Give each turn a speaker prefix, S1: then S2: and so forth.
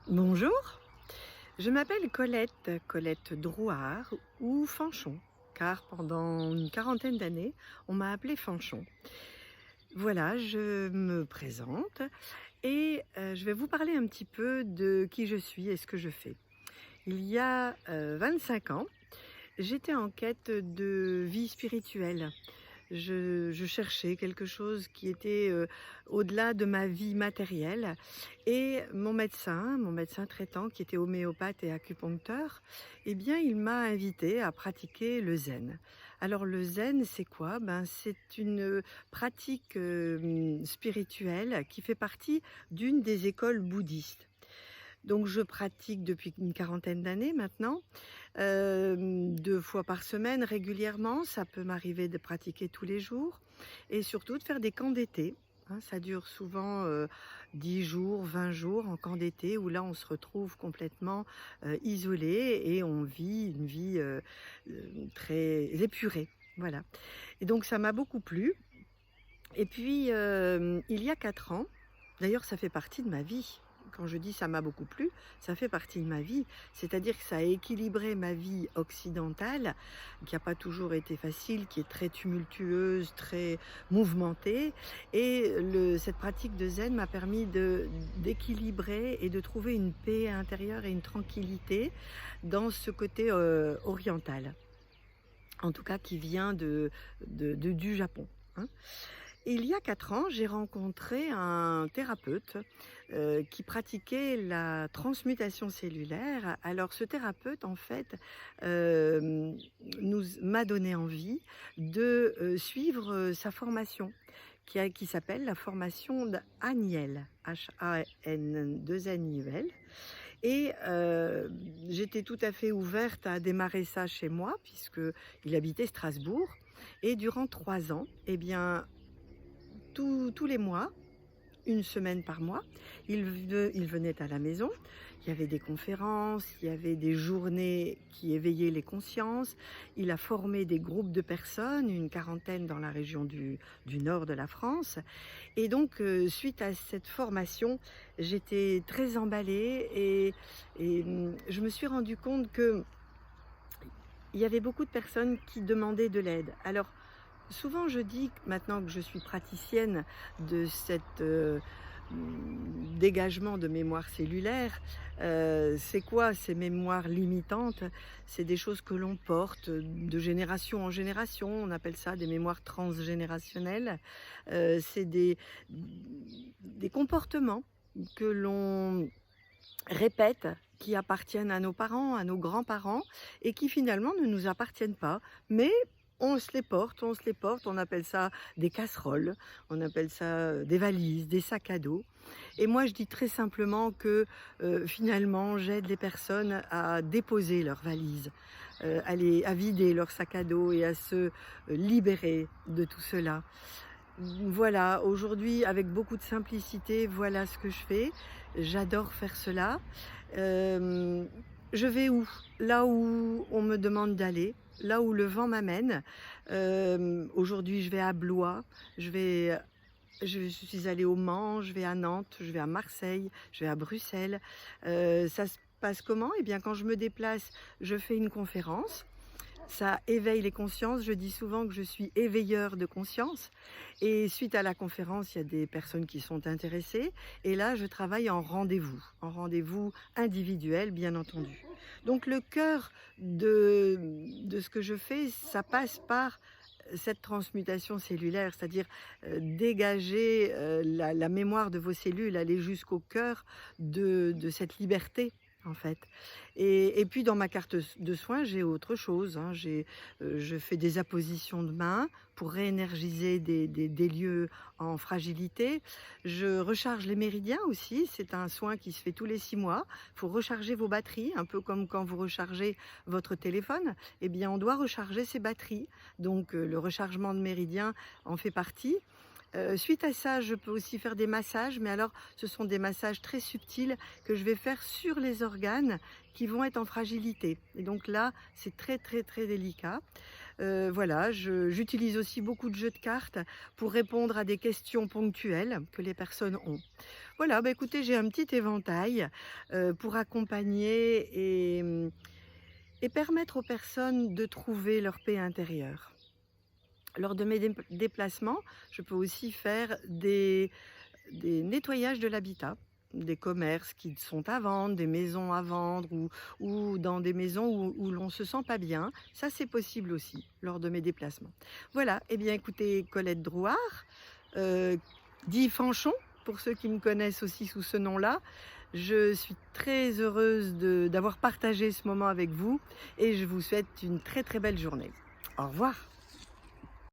S1: Bonjour, je m'appelle Colette Drouard ou Fanchon, car pendant une quarantaine d'années, on m'a appelée Fanchon. Voilà, je me présente et je vais vous parler un petit peu de qui je suis et ce que je fais. Il y a 25 ans, j'étais en quête de vie spirituelle. Je cherchais quelque chose qui était, au-delà de ma vie matérielle et mon médecin traitant qui était homéopathe et acupuncteur, eh bien, il m'a invitée à pratiquer le zen. Alors le zen, c'est quoi? Ben, c'est une pratique, spirituelle qui fait partie d'une des écoles bouddhistes. Donc je pratique depuis une quarantaine d'années maintenant, 2 fois par semaine régulièrement. Ça peut m'arriver de pratiquer tous les jours et surtout de faire des camps d'été, hein. Ça dure souvent, 10 jours, 20 jours en camp d'été où là on se retrouve complètement, isolé et on vit une vie, très épurée, voilà. Et donc ça m'a beaucoup plu et puis, il y a 4 ans, d'ailleurs ça fait partie de ma vie. Quand je dis: «Ça m'a beaucoup plu», ça fait partie de ma vie. C'est-à-dire que ça a équilibré ma vie occidentale, qui a pas toujours été facile, qui est très tumultueuse, très mouvementée et cette pratique de zen m'a permis d'équilibrer et de trouver une paix intérieure et une tranquillité dans ce côté, oriental. En tout cas qui vient du Japon, hein. Et il y a 4 ans, j'ai rencontré un thérapeute, qui pratiquait la transmutation cellulaire. Alors ce thérapeute, en fait, hem, m'a donné envie de, suivre, sa formation qui s'appelle la formation d'Haniel, H-A-N-2-N-I-E-L et j'étais tout à fait ouverte à démarrer ça chez moi puisqu'il habitait Strasbourg et durant 3 ans, eh bien, tous les mois, une semaine par mois, il venait à la maison. Il y avait des conférences, il y avait des journées qui éveillaient les consciences. Il a formé des groupes de personnes, une quarantaine dans la région du nord de la France. Et donc, suite à cette formation, j'étais très emballée et je me suis rendu compte que il y avait beaucoup de personnes qui demandaient de l'aide. Alors, souvent je dis que maintenant que je suis praticienne de cette, dégagement de mémoire cellulaire, c'est quoi ces mémoires limitantes? C'est des choses que l'on porte de génération en génération, on appelle ça des mémoires transgénérationnelles. C'est des comportements que l'on répète, qui appartiennent à nos parents, à nos grands-parents et qui finalement ne nous appartiennent pas. Mais on se les porte, on appelle ça des casseroles, on appelle ça, des valises, des sacs à dos. Et moi je dis très simplement que, finalement j'aide les personnes à déposer leurs valises, à vider leur sac à dos et à se, libérer de tout cela. Voilà, aujourd'hui, avec beaucoup de simplicité, voilà ce que je fais. J'adore faire cela. Hem, je vais où? Là où on me demande d'aller, là où le vent m'amène. Aujourd'hui, je vais à Blois, je suis allée au Mans, je vais à Nantes, je vais à Marseille, je vais à Bruxelles. Ça se passe comment? Eh bien, quand je me déplace, je fais une conférence. Ça éveille les consciences. Je dis souvent que je suis éveilleur de conscience et suite à la conférence, il y a des personnes qui sont intéressées et là, je travaille en rendez-vous individuel, bien entendu. Donc le cœur de ce que je fais, ça passe par cette transmutation cellulaire, c'est-à-dire, dégager, la mémoire de vos cellules, aller jusqu'au cœur de cette liberté, en fait. Et puis dans ma carte de soins, j'ai autre chose, hein. Je fais des appositions de mains pour réénergiser des lieux en fragilité. Je recharge les méridiens aussi, c'est un soin qui se fait tous les 6 mois. Il faut recharger vos batteries, un peu comme quand vous rechargez votre téléphone. Eh bien, on doit recharger ses batteries. Donc, le rechargement de méridiens en fait partie. Suite à ça, je peux aussi faire des massages, mais alors ce sont des massages très subtils que je vais faire sur les organes qui vont être en fragilité et donc là, c'est très, très, très délicat. Voilà, j'utilise aussi beaucoup de jeux de cartes pour répondre à des questions ponctuelles que les personnes ont. Voilà, bah, écoutez, j'ai un petit éventail, pour accompagner et permettre aux personnes de trouver leur paix intérieure. Lors de mes déplacements, je peux aussi faire des nettoyages de l'habitat, des commerces qui sont à vendre, des maisons à vendre ou dans des maisons où l'on ne se sent pas bien. Ça, c'est possible aussi lors de mes déplacements. Voilà, eh bien écoutez, Colette Drouard, dit Fanchon, pour ceux qui me connaissent aussi sous ce nom-là. Je suis très heureuse d'avoir partagé ce moment avec vous et je vous souhaite une très très belle journée. Au revoir.